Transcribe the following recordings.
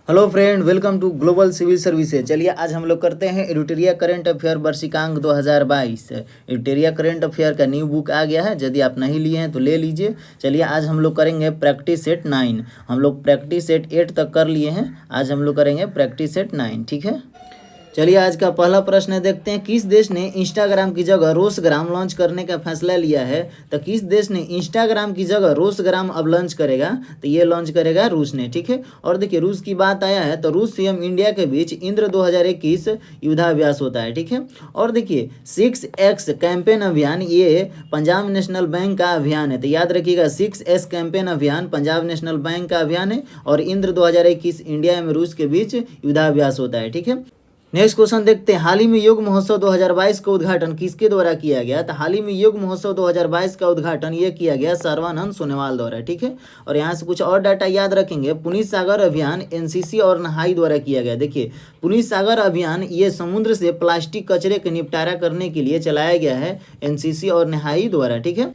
Hello friend, welcome to global civil services. चलिए आज हम लोग करते हैं एडिटोरिया करंट अफेयर वर्षिकांक 2022। एडिटोरिया करंट अफेयर का न्यू बुक आ गया है, यदि आप नहीं लिए हैं तो ले लीजिए। चलिए आज हम लोग करेंगे प्रैक्टिस सेट 9। हम लोग प्रैक्टिस सेट 8 तक कर लिए हैं, आज हम लोग करेंगे प्रैक्टिस सेट 9। ठीक है, चलिए आज का पहला प्रश्न देखते हैं। किस देश ने इंस्टाग्राम की जगह रोसग्राम लॉन्च करने का फैसला लिया है? तो किस देश ने इंस्टाग्राम की जगह रोसग्राम अब लॉन्च करेगा? तो ये लॉन्च करेगा रूस ने। ठीक है, और देखिए रूस की बात आया है तो रूस एवं इंडिया के बीच इंद्र 2021 युद्धाभ्यास होता है। ठीक है, और देखिए 6X कैंपेन अभियान ये पंजाब नेशनल बैंक का अभियान है, तो याद रखिएगा 6S कैंपेन अभियान पंजाब नेशनल बैंक का अभियान है और इंद्र 2021 इंडिया एवं रूस के बीच युद्धाभ्यास होता है। ठीक है, नेक्स्ट क्वेश्चन देखते हैं। हाल ही में योग महोत्सव 2022 का उद्घाटन किसके द्वारा किया गया? तो हाल ही में योग महोत्सव 2022 का उद्घाटन ये किया गया सर्बानंद सोनोवाल द्वारा। ठीक है, और यहाँ से कुछ और डाटा याद रखेंगे। पुनीत सागर अभियान एनसीसी और नहाई द्वारा किया गया। देखिए पुनीत सागर अभियान ये समुद्र से प्लास्टिक कचरे का निपटारा करने के लिए चलाया गया है एनसीसी और नहाई द्वारा। ठीक है,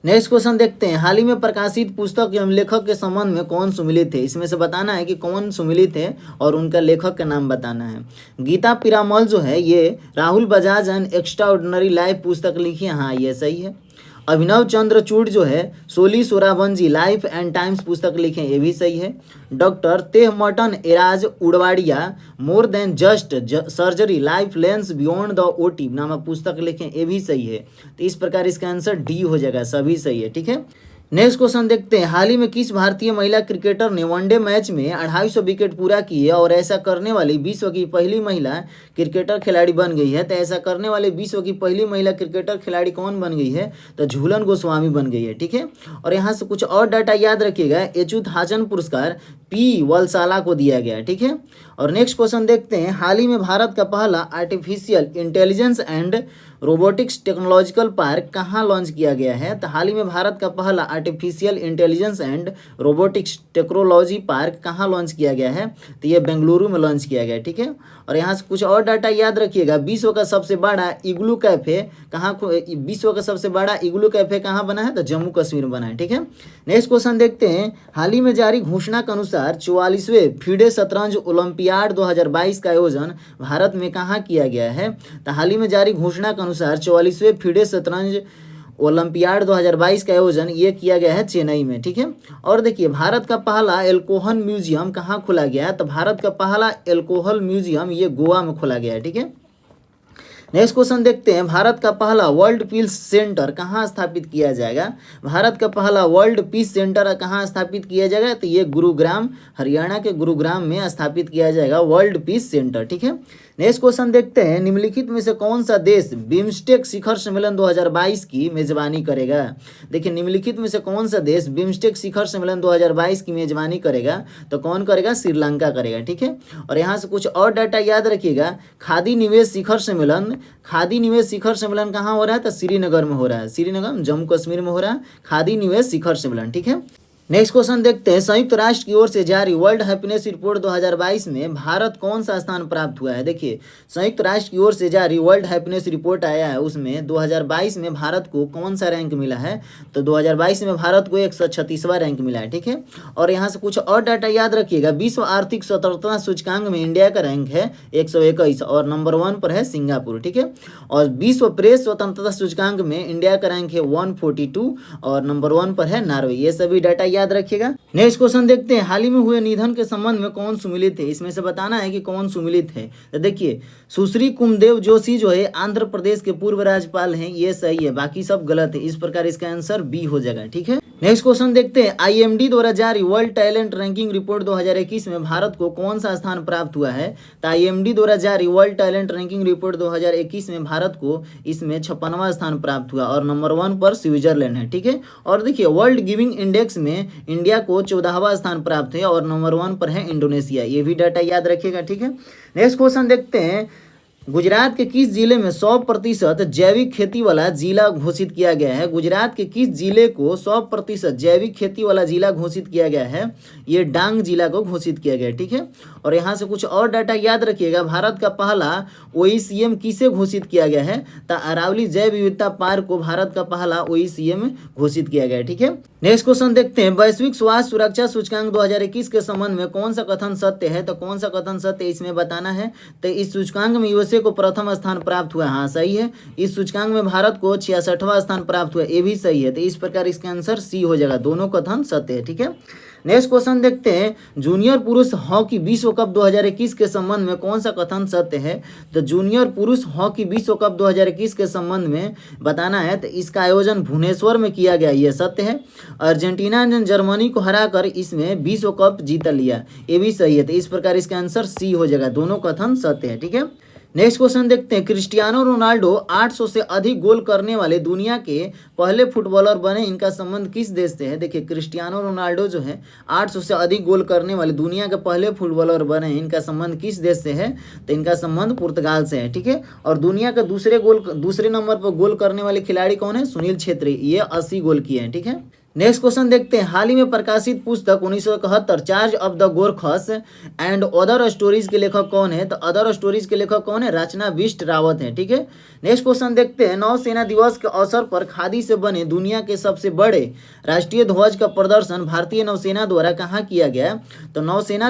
नेक्स्ट क्वेश्चन देखते हैं। हाल ही में प्रकाशित पुस्तक एवं लेखक के संबंध में कौन सुमिलित है? इसमें से बताना है कि कौन सुमिलित है और उनका लेखक का नाम बताना है। गीता पिरामल जो है ये Rahul Bajaj and extraordinary life पुस्तक लिखी है, हाँ ये सही है। अभिनव चंद्रचूड़ जो है Soli Sorabjee life and times पुस्तक लिखे, ये भी सही है। Doctor Tehemton Erach Udwadia more than just surgery life lens beyond the OT नामक पुस्तक लिखे, ये भी सही है। तो इस प्रकार इसका आंसर डी हो जाएगा, सभी सही है। ठीक है, नेक्स्ट क्वेश्चन देखते हैं। हाल ही में किस भारतीय महिला क्रिकेटर ने वनडे मैच में 250 विकेट पूरा किए और ऐसा करने वाली विश्व की पहली महिला क्रिकेटर खिलाड़ी बन गई है? तो ऐसा करने वाले विश्व की पहली महिला क्रिकेटर खिलाड़ी कौन बन गई है? तो झूलन गोस्वामी बन गई है। ठीक है, और यहाँ से कुछ और डाटा याद रखिएगा। एचुत पुरस्कार पी वलसाला को दिया गया है। ठीक है, और नेक्स्ट क्वेश्चन देखते हैं। हाल ही में भारत का पहला artificial intelligence and robotics technological park कहाँ लॉन्च किया गया है? तो हाल ही में भारत का पहला artificial intelligence and robotics technology park कहाँ लॉन्च किया गया है? तो ये बेंगलुरु में लॉन्च किया गया है। ठीक है, और यहाँ से कुछ और डाटा याद रखिएगा। विश्व का सबसे बड़ा इग्लू कैफे विश्व का सबसे बड़ा इग्लू कैफे कहाँ बना है? तो जम्मू कश्मीर में बना है। ठीक है, नेक्स्ट क्वेश्चन देखते हैं। हाल ही में जारी घोषणा के अनुसार 44वें फीडे शतरंज ओलंपियाड 2022 का आयोजन भारत में कहाँ किया गया है? तो हाल ही में जारी घोषणा के अनुसार 44वें फीडे शतरंज ओलंपियाड 2022 का आयोजन ये किया गया है चेन्नई में। ठीक है, और देखिए भारत का पहला एल्कोहल म्यूजियम कहाँ खोला गया है? तो भारत का पहला एल्कोहल म्यूजियम ये गोवा में खोला गया है। ठीक है, नेक्स्ट क्वेश्चन देखते हैं। भारत का पहला वर्ल्ड पीस सेंटर कहाँ स्थापित किया जाएगा? भारत का पहला वर्ल्ड पीस सेंटर कहाँ स्थापित किया जाएगा? तो ये गुरुग्राम, हरियाणा के गुरुग्राम में स्थापित किया जाएगा वर्ल्ड पीस सेंटर। ठीक है, नेक्स्ट क्वेश्चन देखते हैं। निम्नलिखित में से कौन सा देश बिम्स्टेक शिखर सम्मेलन 2022 की मेजबानी करेगा? देखिए निम्नलिखित में से कौन सा देश बिम्स्टेक शिखर सम्मेलन 2022 की मेजबानी करेगा? तो कौन करेगा? श्रीलंका करेगा। ठीक है, और यहाँ से कुछ और डाटा याद रखिएगा। खादी निवेश शिखर सम्मेलन कहाँ हो रहा है? तो श्रीनगर में हो रहा है। श्रीनगर जम्मू कश्मीर में हो रहा है खादी निवेश शिखर सम्मेलन। ठीक है, नेक्स्ट क्वेश्चन देखते हैं। संयुक्त राष्ट्र की ओर से जारी वर्ल्ड हैप्पीनेस रिपोर्ट 2022 में भारत कौन सा स्थान प्राप्त हुआ है? देखिए संयुक्त राष्ट्र की ओर से जारी वर्ल्ड हैप्पीनेस रिपोर्ट आया है, उसमें 2022 में भारत को कौन सा रैंक मिला है? तो 2022 में भारत को 136वां रैंक मिला है। ठीक है, और यहाँ से कुछ और डाटा याद रखिएगा। विश्व आर्थिक स्वतंत्रता सूचकांक में इंडिया का रैंक है 121 और नंबर 1 पर है सिंगापुर। ठीक है, और विश्व प्रेस स्वतंत्रता सूचकांक में इंडिया का रैंक है 142 और नंबर 1 पर है नॉर्वे। ये सभी डाटा याद रखिएगा। नेक्स्ट क्वेश्चन देखते हैं। हाल ही में हुए निधन के संबंध में कौन सुमिलित है? इसमें से बताना है कि कौन सुमिलित है। तो देखिए सुश्री कुमदेव जोशी जो है आंध्र प्रदेश के पूर्व राज्यपाल हैं, ये सही है, बाकी सब गलत है। इस प्रकार इसका आंसर बी हो जाएगा। ठीक है, नेक्स्ट क्वेश्चन देखते हैं। आईएमडी द्वारा जारी वर्ल्ड टैलेंट रैंकिंग रिपोर्ट 2021 में भारत को कौन सा स्थान प्राप्त हुआ है? तो आईएमडी द्वारा जारी वर्ल्ड टैलेंट रैंकिंग रिपोर्ट 2021 में भारत को इसमें 56वां स्थान प्राप्त हुआ और नंबर 1 पर स्विट्जरलैंड है। ठीक है, और देखिए वर्ल्ड गिविंग इंडेक्स में इंडिया को 14वां स्थान प्राप्त है और नंबर 1 पर है इंडोनेशिया। ये भी डाटा याद रखिएगा। ठीक है, नेक्स्ट क्वेश्चन देखते हैं। गुजरात के किस जिले में 100% जैविक खेती वाला जिला घोषित किया गया है? गुजरात के किस जिले को 100% जैविक खेती वाला जिला घोषित किया गया है? ये डांग जिला को घोषित किया गया है, ठीक है। और यहाँ से कुछ और डाटा याद रखिएगा, भारत का पहला OECM किसे घोषित किया गया है? तो अरावली जैव विविधता पार्क को भारत का पहला OECM घोषित किया गया है, ठीक है। नेक्स्ट क्वेश्चन देखते हैं, वैश्विक स्वास्थ्य सुरक्षा सूचकांक 2021 के संबंध में कौन सा कथन सत्य है? तो कौन सा कथन सत्य है इसमें बताना है। तो इस सूचकांक में यूएसए को प्रथम स्थान प्राप्त हुआ, हाँ सही है। इस सूचकांक में भारत को 66वां स्थान प्राप्त हुआ, ये भी सही है। तो इस प्रकार इसका आंसर सी हो जाएगा, दोनों कथन सत्य है, ठीक है। नेक्स्ट क्वेश्चन देखते हैं, जूनियर पुरुष हॉकी विश्व कप 2021 के संबंध में कौन सा कथन सत्य है? तो जूनियर पुरुष हॉकी विश्व कप 2021 के संबंध में बताना है। तो इसका आयोजन भुवनेश्वर में किया गया, यह सत्य है। अर्जेंटीना ने जर्मनी को हराकर इसमें विश्व कप जीत लिया, ये भी सही है। तो इस प्रकार इसका आंसर सी हो जाएगा, दोनों कथन सत्य है, ठीक है। नेक्स्ट क्वेश्चन देखते हैं, क्रिस्टियानो रोनाल्डो 800 से अधिक गोल करने वाले दुनिया के पहले फुटबॉलर बने, इनका संबंध किस देश से है? देखिए क्रिस्टियानो रोनाल्डो जो है 800 से अधिक गोल करने वाले दुनिया के पहले फुटबॉलर बने, इनका संबंध किस देश से है? तो इनका संबंध पुर्तगाल से है, ठीक है। और दुनिया के दूसरे नंबर पर गोल करने वाले खिलाड़ी कौन है? सुनील छेत्री, ये 80 गोल किए हैं, ठीक है। नेक्स्ट क्वेश्चन देखते हैं, हाल ही में प्रकाशित पुस्तक 1971 charge of the Gorkhas and other stories के लेखक कौन है? तो अदर स्टोरीज के लेखक कौन है? रचना बिष्ट रावत है, ठीक है। नेक्स्ट क्वेश्चन देखते हैं, नौसेना दिवस के अवसर पर खादी से बने दुनिया के सबसे बड़े राष्ट्रीय ध्वज का प्रदर्शन भारतीय नौसेना द्वारा कहाँ किया गया? तो नौसेना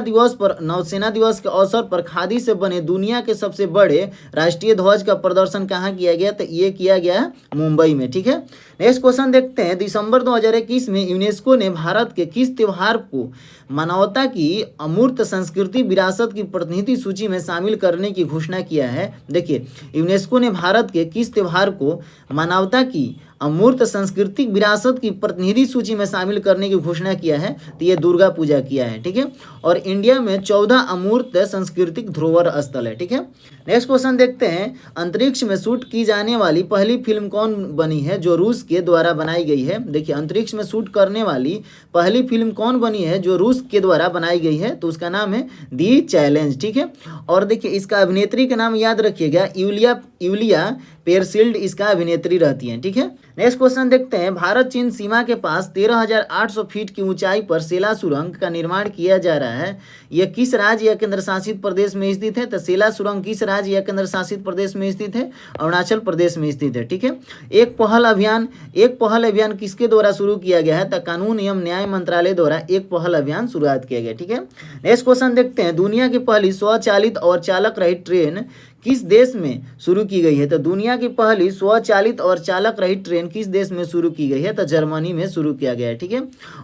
दिवस के अवसर पर खादी से बने दुनिया के सबसे बड़े राष्ट्रीय ध्वज का प्रदर्शन कहाँ किया गया? तो ये किया गया मुंबई में, ठीक है। नेक्स्ट क्वेश्चन देखते हैं, दिसंबर 2021 में यूनेस्को ने भारत के किस त्योहार को मानवता की अमूर्त सांस्कृतिक विरासत की प्रतिनिधि सूची में शामिल करने की घोषणा किया है? देखिए यूनेस्को ने भारत के किस त्योहार को मानवता की अमूर्त सांस्कृतिक विरासत की प्रतिनिधि सूची में शामिल करने की घोषणा किया है? तो ये दुर्गा पूजा किया है, ठीक है। और इंडिया में 14 अमूर्त सांस्कृतिक धरोहर स्थल है, ठीक है। नेक्स्ट क्वेश्चन देखते हैं, अंतरिक्ष में शूट की जाने वाली पहली फिल्म कौन बनी है जो रूस के द्वारा बनाई गई है? देखिए अंतरिक्ष में शूट करने वाली पहली फिल्म कौन बनी है जो रूस के द्वारा बनाई गई है? तो उसका नाम है दी चैलेंज, ठीक है। और देखिए इसका अभिनेत्री का नाम याद रखिएगा, यूलिया पेरसिल्ड इसका अभिनेत्री रहती है, ठीक है। नेक्स्ट क्वेश्चन देखते हैं, भारत चीन सीमा के पास 13,800 फीट की ऊंचाई पर सेला सुरंग का निर्माण किया जा रहा है, यह किस राज्य या केंद्र शासित प्रदेश में स्थित है? तो सेला सुरंग किस राज्य या केंद्र शासित प्रदेश में स्थित है? अरुणाचल प्रदेश में स्थित है, ठीक है। एक पहल अभियान किसके द्वारा शुरू किया गया है? तो कानून एवं न्याय मंत्रालय द्वारा एक पहल अभियान शुरुआत किया गया, ठीक है। नेक्स्ट क्वेश्चन देखते हैं, दुनिया की पहली स्वचालित और चालक रहित ट्रेन किस देश में शुरू की गई है? तो दुनिया की पहली स्वचालित और चालक रहित ट्रेन किस देश में शुरू की गई है? तो जर्मनी में शुरू किया गया है, ठीक है।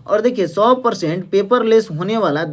और देखिए 100% पेपरलेस होने वाला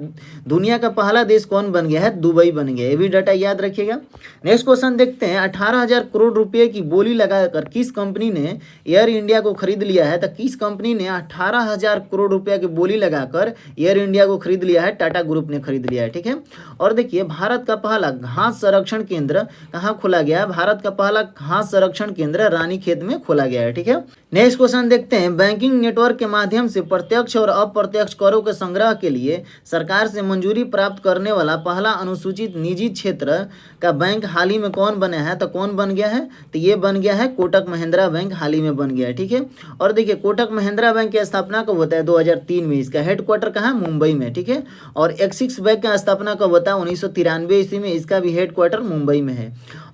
दुनिया का पहला देश कौन बन गया है? दुबई बन गया, ये भी डाटा याद रखिएगा। नेक्स्ट क्वेश्चन देखते हैं, 18,000 करोड़ रुपए की बोली लगाकर किस कंपनी ने एयर इंडिया को खरीद लिया है? तो किस कंपनी ने 18,000 करोड़ रुपये की बोली लगाकर एयर इंडिया को खरीद लिया है? टाटा ग्रुप ने खरीद लिया है, ठीक है। और देखिए भारत का पहला घास संरक्षण केंद्र कहाँ खोला गया? भारत का पहला घास संरक्षण केंद्र रानीखेत में खोला गया है, ठीक है। नेक्स्ट क्वेश्चन देखते हैं, बैंकिंग नेटवर्क के माध्यम से प्रत्यक्ष और अप्रत्यक्ष करों के संग्रह के लिए सरकार से मंजूरी प्राप्त करने वाला पहला अनुसूचित निजी क्षेत्र का बैंक हाल ही में कौन बना है? तो कौन बन गया है? तो ये बन गया है कोटक महिंद्रा बैंक, हाल ही में बन गया है, ठीक है। और देखिए कोटक महिंद्रा बैंक की स्थापना कब होता है? 2003 में। इसका हेडक्वार्टर कहाँ? मुंबई में, ठीक है। और एक्सिस बैंक की स्थापना कब होता है? 1993 ईस्वी में, इसका भी हेडक्वार्टर मुंबई में है।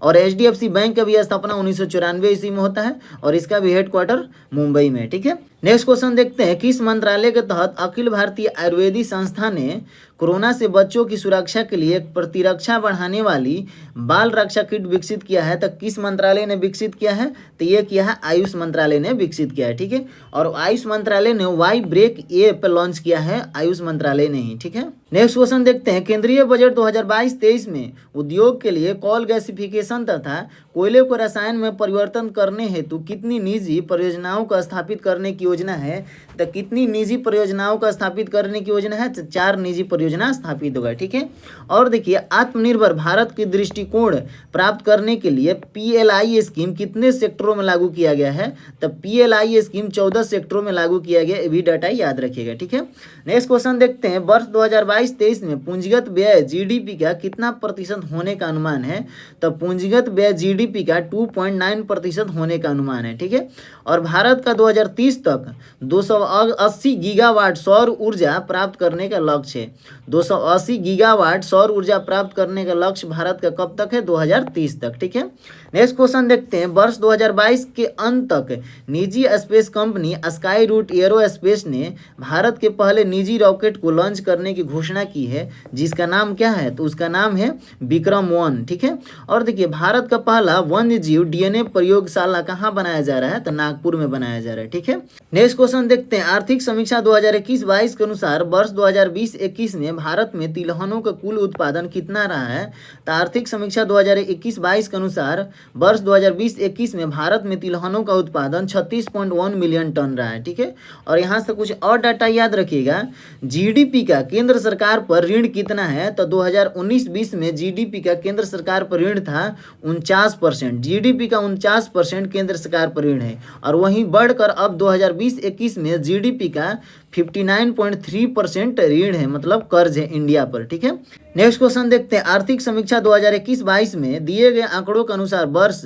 और HDFC बैंक का भी स्थापना 1994 ईस्वी में होता है और इसका भी हेडक्वार्टर मुंबई में, ठीक है। नेक्स्ट क्वेश्चन देखते हैं, किस मंत्रालय के तहत अखिल भारतीय आयुर्वेदिक संस्था ने कोरोना से बच्चों की सुरक्षा के लिए प्रतिरक्षा बढ़ाने वाली बाल रक्षा किट विकसित किया है? तो किस मंत्रालय ने विकसित किया है? तो ये किया है आयुष मंत्रालय ने विकसित किया है, ठीक है। और आयुष मंत्रालय ने वाई ब्रेक ऐप लॉन्च किया है, आयुष मंत्रालय ने ही, ठीक है। नेक्स्ट क्वेश्चन देखते हैं, केंद्रीय बजट 2022-23 में उद्योग के लिए कोल गैसिफिकेशन तथा कोयले को रसायन में परिवर्तन करने हेतु कितनी निजी परियोजनाओं को स्थापित करने की योजना है? तो कितनी निजी परियोजनाओं को स्थापित करने की योजना है? तो 4 निजी परियोजना स्थापित होगा, ठीक है। और देखिए, आत्मनिर्भर भारत की दृष्टिकोण प्राप्त करने के लिए PLI स्कीम कितने सेक्टरों में लागू किया गया है? तो PLI स्कीम 14 सेक्टरों में लागू किया गया, ये भी डाटा याद रखिएगा, ठीक है। नेक्स्ट क्वेश्चन देखते हैं, वर्ष 2022-23 में पूंजीगत व्यय GDP का कितना प्रतिशत होने का अनुमान है? तो पूंजीगत व्यय GDP का 2.9% होने का अनुमान है, ठीक है। और भारत का 2030 तक 280 गीगावाट सौर ऊर्जा प्राप्त करने का लक्ष्य है। 280 गीगावाट सौर ऊर्जा प्राप्त करने का लक्ष्य भारत का कब तक है? 2030 तक, ठीक है। नेक्स्ट क्वेश्चन देखते हैं, वर्ष 2022 के अंत तक निजी space company Skyroot Aerospace ने भारत के पहले निजी रॉकेट को लॉन्च करने की घोषणा की है, जिसका नाम क्या है? तो उसका नाम है विक्रम-1, ठीक है। और देखिए, भारत का पहला वन्यजीव DNA प्रयोगशाला कहाँ बनाया जा रहा है? तो नागपुर में बनाया जा रहा है, ठीक है। नेक्स्ट क्वेश्चन देखते हैं, आर्थिक समीक्षा 2021-22 के अनुसार वर्ष 2020-21 में भारत में तिलहनों का कुल उत्पादन कितना रहा है? तो आर्थिक समीक्षा 2021-22 के अनुसार वर्ष 2020-21 में भारत में तिलहनों का उत्पादन 36.1 मिलियन टन रहा है, ठीक है। और यहाँ से कुछ और डाटा याद रखिएगा, GDP का केंद्र सरकार पर ऋण कितना है? तो 2019-20 में GDP का केंद्र सरकार पर ऋण था 49%। GDP का 49% केंद्र सरकार पर ऋण है, और वहीं बढ़कर अब 2020-21 में GDP का 59.3% ऋण है, मतलब कर्ज है इंडिया पर, ठीक है। नेक्स्ट क्वेश्चन देखते हैं, आर्थिक समीक्षा 2021-22 में दिए गए आंकड़ों के अनुसार वर्ष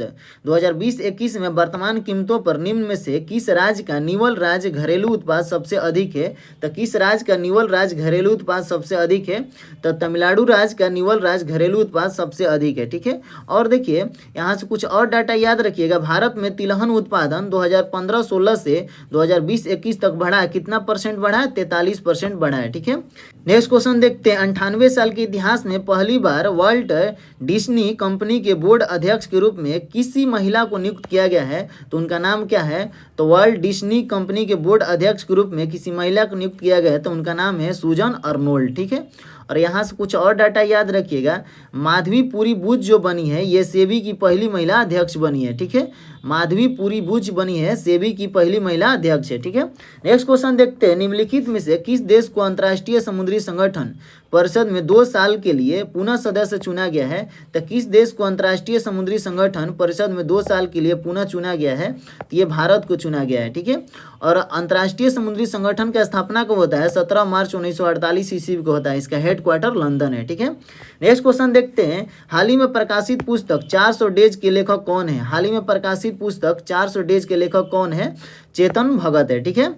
2020-21 में वर्तमान कीमतों पर निम्न में से किस राज्य का निवल राज्य घरेलू उत्पाद सबसे अधिक है? तो किस राज्य का निवल राज्य घरेलू उत्पाद सबसे अधिक है? तो तमिलनाडु राज्य का निवल राज्य घरेलू उत्पाद सबसे अधिक है, ठीक है। और देखिए, यहाँ से कुछ और डाटा याद रखिएगा, भारत में तिलहन उत्पादन 2015-16 से 2020-21 तक बढ़ा है, कितना परसेंट बढ़ा है? 43% बढ़ा है, ठीक है। नेक्स्ट क्वेश्चन देखते हैं, 98 साल के इतिहास में पहली बार वर्ल्ट डिज्नी कंपनी के बोर्ड अध्यक्ष के रूप में किसी महिला को नियुक्त किया गया है, तो उनका नाम क्या है? तो वर्ल्ट डिज्नी कंपनी के बोर्ड अध्यक्ष के रूप में किसी महिला को नियुक्त किया गया है, तो उनका नाम है सुजन अर्नोल्ड, ठीक है। और यहाँ से कुछ और डाटा याद रखिएगा, माधवीपुरी बुच जो बनी है, ये सेबी की पहली महिला अध्यक्ष बनी है, ठीक है। माधवीपुरी बुच बनी है, सेबी की पहली महिला अध्यक्ष है, ठीक है। नेक्स्ट क्वेश्चन देखते हैं, निम्नलिखित में से किस देश को अंतर्राष्ट्रीय समुद्री संगठन परिषद में 2 साल के लिए पुनः सदस्य चुना गया है? तो किस देश को अंतर्राष्ट्रीय समुद्री संगठन परिषद में 2 साल के लिए पुनः चुना गया है? तो ये भारत को चुना गया है, ठीक है। और अंतर्राष्ट्रीय समुद्री संगठन की स्थापना कब होता है? 17 मार्च 1948 ईस्वी को होता है, इसका हेडक्वार्टर लंदन है, ठीक है। नेक्स्ट क्वेश्चन देखते हैं, हाल ही में प्रकाशित पुस्तक 400 डेज के लेखक कौन है? हाल ही में प्रकाशित पुस्तक 400 डेज के लेखक कौन है? चेतन भगत है, ठीक है।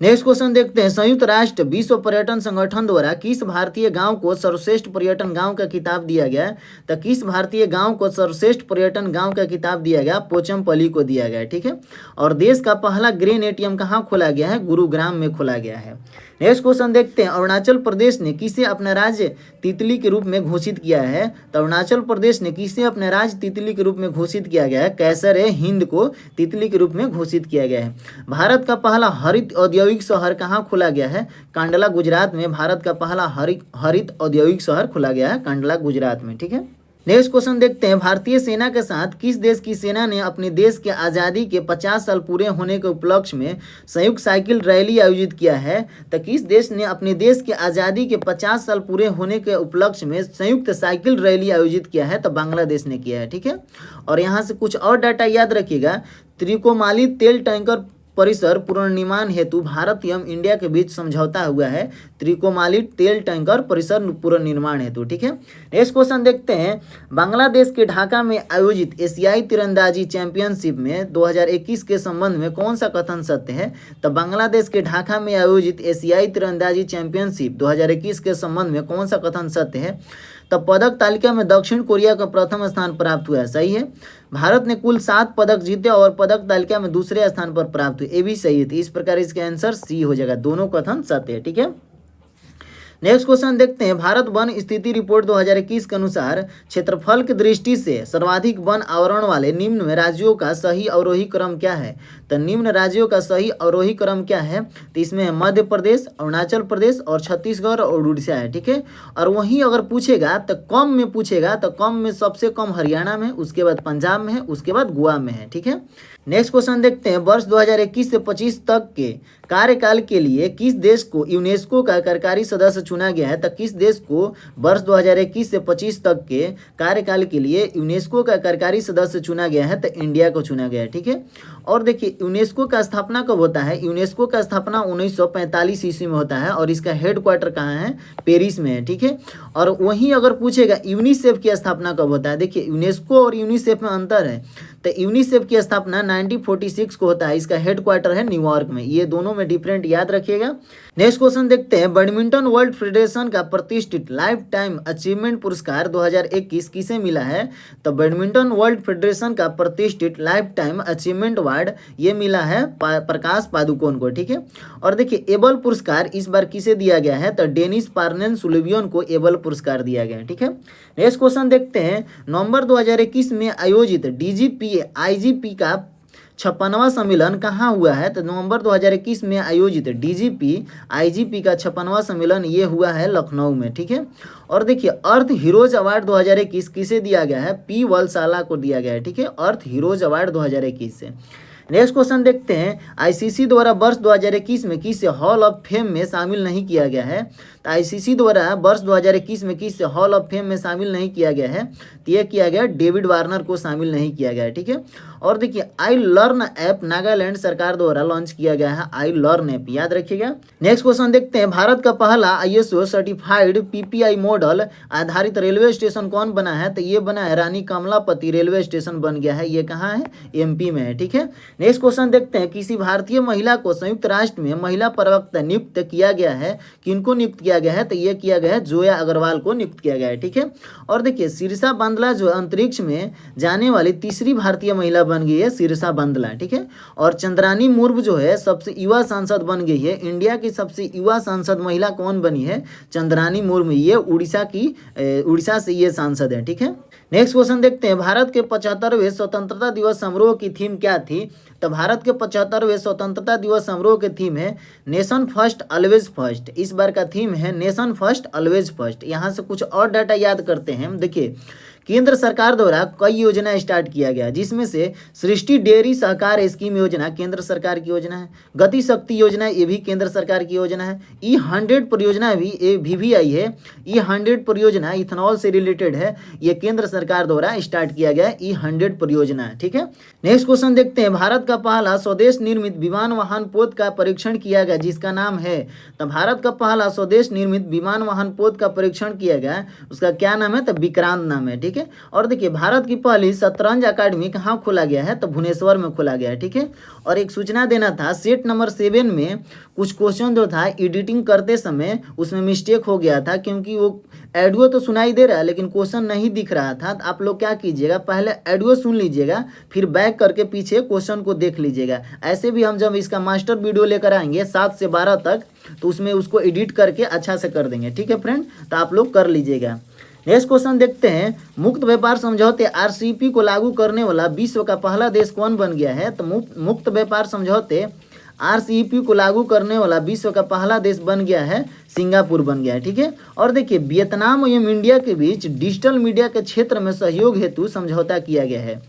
नेक्स्ट क्वेश्चन देखते हैं, संयुक्त राष्ट्र विश्व पर्यटन संगठन द्वारा किस भारतीय गांव को सर्वश्रेष्ठ पर्यटन गांव का खिताब दिया गया है? तो किस भारतीय गांव को सर्वश्रेष्ठ पर्यटन गांव का खिताब दिया गया? पोचमपल्ली को दिया गया है, ठीक है। और देश का पहला ग्रेन ATM कहाँ खोला गया है? गुरुग्राम में खोला गया है। नेक्स्ट क्वेश्चन देखते हैं, अरुणाचल प्रदेश ने किसे अपना राज्य तितली के रूप में घोषित किया है? तो अरुणाचल प्रदेश ने किसे अपने राज्य तितली के रूप में घोषित किया गया है? कैसर-ए-हिंद को तितली के रूप में घोषित किया गया है। भारत का पहला हरित औद्योगिक शहर कहाँ खोला गया है? कांडला, गुजरात में भारत का पहला हरित औद्योगिक शहर खोला गया है, कांडला, गुजरात में, ठीक है। नेक्स्ट क्वेश्चन देखते हैं, भारतीय सेना के साथ किस देश की सेना ने अपने देश के आज़ादी के 50 साल पूरे होने के उपलक्ष्य में संयुक्त साइकिल रैली आयोजित किया है? तो किस देश ने अपने देश के आज़ादी के 50 साल पूरे होने के उपलक्ष्य में संयुक्त साइकिल रैली आयोजित किया है? तो बांग्लादेश ने किया है, ठीक है। और यहाँ से कुछ और डाटा याद रखिएगा, त्रिकोमाली तेल टैंकर परिसर पुनर्निर्माण हेतु भारत एवं इंडिया के बीच समझौता हुआ है, त्रिकोमाली तेल टैंकर परिसर पुनर्निर्माण हेतु, ठीक है। नेक्स्ट क्वेश्चन देखते हैं, बांग्लादेश के ढाका में आयोजित एशियाई तीरंदाजी चैंपियनशिप में 2021 के संबंध में कौन सा कथन सत्य है? तो बांग्लादेश के ढाका में आयोजित एशियाई तीरंदाजी चैंपियनशिप 2021 के संबंध में कौन सा कथन सत्य है? तो पदक तालिका में दक्षिण कोरिया का प्रथम स्थान प्राप्त हुआ है, सही है। भारत ने कुल 7 पदक जीते और पदक तालिका में दूसरे स्थान पर प्राप्त हुए, ये भी सही है। तो इस प्रकार इसका आंसर सी हो जाएगा, दोनों कथन सत्य है, ठीक है। नेक्स्ट क्वेश्चन देखते हैं, भारत वन स्थिति रिपोर्ट 2021 के अनुसार क्षेत्रफल की दृष्टि से सर्वाधिक वन आवरण वाले निम्न में राज्यों का सही अवरोही क्रम क्या है। तो निम्न राज्यों का सही अवरोही क्रम क्या है, तो इसमें है मध्य प्रदेश, अरुणाचल प्रदेश और छत्तीसगढ़ और उड़ीसा है, ठीक है। और वहीं अगर पूछेगा तो कम में पूछेगा तो कम में सबसे कम हरियाणा में, उसके बाद पंजाब में है, उसके बाद गोवा में है, ठीक है। नेक्स्ट क्वेश्चन देखते हैं, वर्ष 2021 से 25 तक के कार्यकाल के लिए किस देश को यूनेस्को का कार्यकारी सदस्य चुना गया है। तो किस देश को वर्ष 2021 से 25 तक के कार्यकाल के लिए यूनेस्को का कार्यकारी सदस्य चुना गया है, तो इंडिया को चुना गया है, ठीक है। और देखिए यूनेस्को का स्थापना कब होता है, यूनेस्को का स्थापना 1945 ईस्वी में होता है और इसका हेडक्वार्टर कहाँ है, पेरिस में है, ठीक है। और वहीं अगर पूछेगा यूनिसेफ की स्थापना कब होता है, देखिए यूनेस्को और यूनिसेफ में अंतर है। तो यूनिसेफ की स्थापना 1946 को होता है, इसका हेडक्वार्टर है न्यूयॉर्क में, ये दोनों में डिफरेंट याद रखिएगा। नेक्स्ट क्वेश्चन देखते हैं, बैडमिंटन वर्ल्ड फेडरेशन का प्रतिष्ठित लाइफ टाइम अचीवमेंट पुरस्कार 2021 किसे मिला है। तो बैडमिंटन वर्ल्ड फेडरेशन का प्रतिष्ठित लाइफ टाइम अचीवमेंट अवार्ड ये मिला है प्रकाश पादुकोण को, ठीक है। और देखिए एबल पुरस्कार इस बार किसे दिया गया है, तो डेनिस पार्नेन सुलिवियन को एबल पुरस्कार दिया गया है, ठीक है। नेक्स्ट क्वेश्चन देखते हैं, नवंबर 2021 में आयोजित डीजीपी आईजीपी का 56वां सम्मेलन कहाँ हुआ है। तो नवंबर 2021 में आयोजित डीजीपी आईजीपी का 56वां सम्मेलन ये हुआ है लखनऊ में, ठीक है। और देखिए अर्थ हीरोज अवार्ड 2021 किसे दिया गया है, पी वलसाला को दिया गया है, ठीक है, अर्थ हीरोज अवार्ड 2021 से। नेक्स्ट क्वेश्चन देखते हैं, आईसीसी द्वारा वर्ष 2021 में किसे हॉल ऑफ फेम में शामिल नहीं किया गया है। तो आईसीसी द्वारा वर्ष 2021 में किसे हॉल ऑफ फेम में शामिल नहीं किया गया है, तो यह किया गया डेविड वार्नर को शामिल नहीं किया गया है, ठीक है। और देखिए आई लर्न ऐप नागालैंड सरकार द्वारा लॉन्च किया गया है, आई लर्न ऐप याद रखिएगा। नेक्स्ट क्वेश्चन देखते हैं, भारत का पहला आईएसओ सर्टिफाइड पीपीआई मॉडल आधारित रेलवे स्टेशन कौन बना है। तो ये बना है रानी कमलापति रेलवे स्टेशन बन गया है, ये कहाँ है, एमपी में है, ठीक है। नेक्स्ट क्वेश्चन देखते हैं, किसी भारतीय महिला को संयुक्त राष्ट्र में महिला प्रवक्ता नियुक्त किया गया है, किनको नियुक्त किया गया है। तो ये किया गया है जोया अग्रवाल को नियुक्त किया गया है, ठीक है। और देखिए शीर्षा बांदला जो अंतरिक्ष में जाने वाली तीसरी भारतीय महिला बन गई है, शीर्षा बांदला, ठीक है। और चंद्रानी मुर्मू जो है सबसे युवा सांसद बन गई है, इंडिया की सबसे युवा सांसद महिला कौन बनी है, चंद्रानी मुर्मू, ये उड़ीसा से ये सांसद है, ठीक है। नेक्स्ट क्वेश्चन देखते हैं, भारत के 75वें स्वतंत्रता दिवस समारोह की थीम क्या थी। तो भारत के 75वें स्वतंत्रता दिवस समारोह की थीम है नेशन फर्स्ट ऑलवेज फर्स्ट। इस बार का थीम है नेशन फर्स्ट ऑलवेज फर्स्ट। यहाँ से कुछ और डाटा याद करते हैं, देखिए केंद्र सरकार द्वारा कई योजना स्टार्ट किया गया, जिसमें से सृष्टि डेयरी सहकार स्कीम योजना केंद्र सरकार की योजना है, गति शक्ति योजना ये भी केंद्र सरकार की योजना है, E100 परियोजना भी आई है। E100 परियोजना इथेनॉल से रिलेटेड है, ये केंद्र सरकार द्वारा स्टार्ट किया गया E100 परियोजना है, ठीक है। नेक्स्ट क्वेश्चन देखते हैं, भारत का पहला स्वदेश निर्मित विमान वाहन पोत का परीक्षण किया गया, जिसका नाम है। तो भारत का पहला स्वदेश निर्मित विमान वाहन पोत का परीक्षण किया गया, उसका क्या नाम है, तो विक्रांत नाम है, ठीक है। और देखिए भारत की पहली शतरंज अकादमी कहाँ खोला गया है, तो भुवनेश्वर में खोला गया है, ठीक है। और एक सूचना देना था, सेट नंबर 7 में कुछ क्वेश्चन जो था एडिटिंग करते समय उसमें मिस्टेक हो गया था, क्योंकि वो ऑडियो तो सुनाई दे रहा है लेकिन क्वेश्चन नहीं दिख रहा था। तो आप लोग क्या कीजिएगा, पहले ऑडियो सुन लीजिएगा, फिर बैक करके पीछे क्वेश्चन को देख लीजिएगा। ऐसे भी हम जब इसका मास्टर वीडियो लेकर आएंगे 7 से 12 तक, तो उसमें उसको एडिट करके अच्छा से कर देंगे, ठीक है फ्रेंड, तो आप लोग कर लीजिएगा। नेक्स्ट क्वेश्चन देखते हैं, मुक्त व्यापार समझौते आरसीईपी को लागू करने वाला विश्व का पहला देश कौन बन गया है। तो मुक्त व्यापार समझौते आरसीईपी को लागू करने वाला विश्व का पहला देश बन गया है, सिंगापुर बन गया है, ठीक है। और देखिए वियतनाम एवं इंडिया के बीच डिजिटल मीडिया के क्षेत्र में सहयोग हेतु समझौता किया गया है।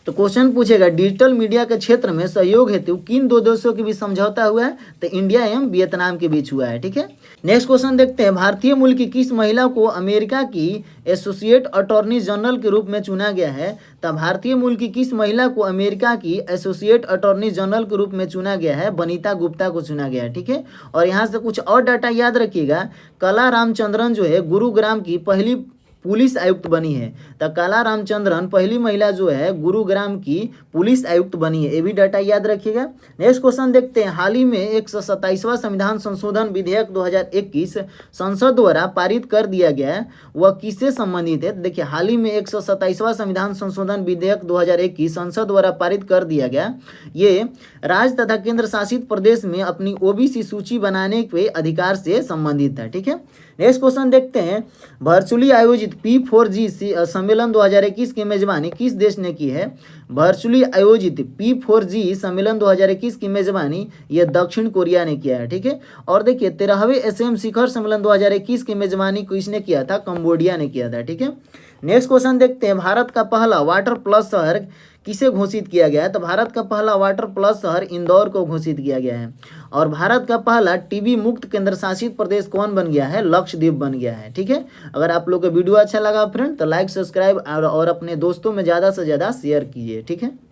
तो क्वेश्चन पूछेगा डिजिटल मीडिया के क्षेत्र में सहयोग हेतु किन दो देशों के बीच समझौता हुआ है। तो इंडिया एवं वियतनाम के बीच हुआ है, ठीक है। नेक्स्ट क्वेश्चन देखते हैं, भारतीय मूल की किस महिला को अमेरिका की एसोसिएट अटॉर्नी जनरल के रूप में चुना गया है। तो भारतीय मूल की किस महिला को अमेरिका की एसोसिएट अटॉर्नी जनरल के रूप में चुना गया है, बनीता गुप्ता को चुना गया है, ठीक है। और यहाँ से कुछ और डाटा याद रखिएगा, कला रामचंद्रन जो है गुरुग्राम की पहली पुलिस आयुक्त बनी है। तो कला रामचंद्रन पहली महिला जो है गुरुग्राम की पुलिस आयुक्त बनी है, ये भी डाटा याद रखिएगा। नेक्स्ट क्वेश्चन देखते हैं, हाल ही में 127वां संविधान संशोधन विधेयक 2021 संसद द्वारा पारित कर दिया गया है, वह किससे संबंधित है? देखिए हाल ही में 127वां संविधान संशोधन विधेयक 2021 संसद द्वारा पारित कर दिया गया, ये राज्य तथा केंद्र शासित प्रदेश में अपनी ओबीसी सूची बनाने के अधिकार से संबंधित है। ठीक है, नेक्स्ट क्वेश्चन देखते हैं, वर्चुअली आयोजित P4G सम्मेलन 2021 की मेजबानी किस देश ने की है? वर्चुअली आयोजित P4G सम्मेलन 2021 की मेजबानी ये दक्षिण कोरिया ने किया है। ठीक है, और देखिए 13वें एसएम शिखर सम्मेलन 2021 की मेजबानी किसने किया था? कंबोडिया ने किया था। ठीक है, नेक्स्ट क्वेश्चन देखते हैं, भारत का पहला वाटर प्लस शहर किसे घोषित किया गया है? तो भारत का पहला वाटर प्लस शहर इंदौर को घोषित किया गया है। और भारत का पहला टीबी मुक्त केंद्र शासित प्रदेश कौन बन गया है? लक्षद्वीप बन गया है। ठीक है, अगर आप लोग को वीडियो अच्छा लगा फ्रेंड तो लाइक सब्सक्राइब और अपने दोस्तों में ज़्यादा से ज़्यादा शेयर कीजिए। ठीक है।